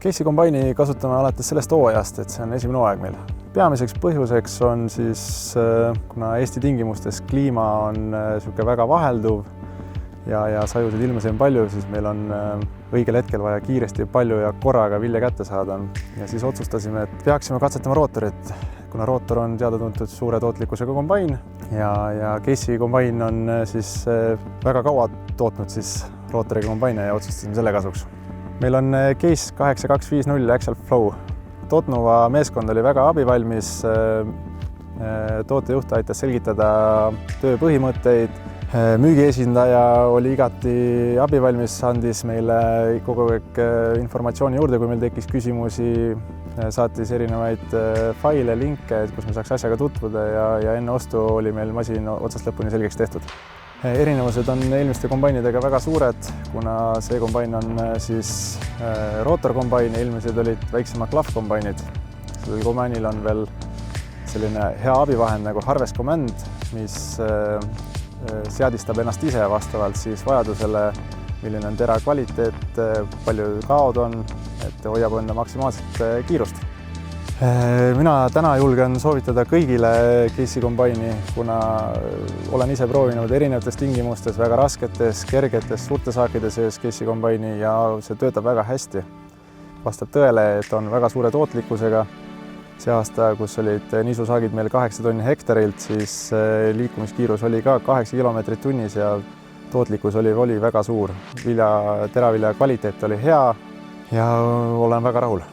Casey kombaini kasutame alates sellest hooajast, et see on esimene hooaeg meil. Peamiseks põhjuseks on siis, kuna Eesti tingimustes kliima on niisugune väga vahelduv ja sajusid ilmasid on palju, siis meil on õigel hetkel vaja kiiresti palju ja korraga vilja kätte saada. Ja siis otsustasime, et peaksime katsetama rootorit, kuna rootor on teada-tuntud suure tootlikkusega kombain ja Casey kombain on siis väga kaua tootnud siis rootoriga kombaine ja otsustasime selle kasuks. Meil on Case 8250 Axial Flow. Totnuva meeskond oli väga abivalmis. Tootejuht aitas selgitada töö põhimõtteid. Müügiesindaja oli igati abivalmis, andis meile kogu aeg informatsiooni juurde, kui meil tekkis küsimusi, saatis erinevaid faile, linke, kus me saaks asjaga tutvuda ja enne ostu oli meil masin otsast lõpuni selgeks tehtud. Erinevused on eelmiste kombainidega väga suured, kuna see kombain on siis rootorkombain ja eelmised olid väiksemad klahvkombainid. Sellel kombainil on veel selline hea abivahend nagu Harvest Command, mis seadistab ennast ise vastavalt siis vajadusele, milline on tera kvaliteet, palju kaod on, et hoiab enda maksimaalset kiirust. Mina täna julgen soovitada kõigile Casey kombaini, kuna olen ise proovinud erinevates tingimustes, väga rasketes, kergetes, suurte saakide sees Casey kombaini ja see töötab väga hästi. Vastab tõele, et on väga suure tootlikkusega. See aasta, kus olid nisusaagid meil 8 tonni hektarilt, siis liikumiskiirus oli ka 8 kilomeetrit tunnis ja tootlikkus oli väga suur. Teravilja kvaliteet oli hea ja olen väga rahul.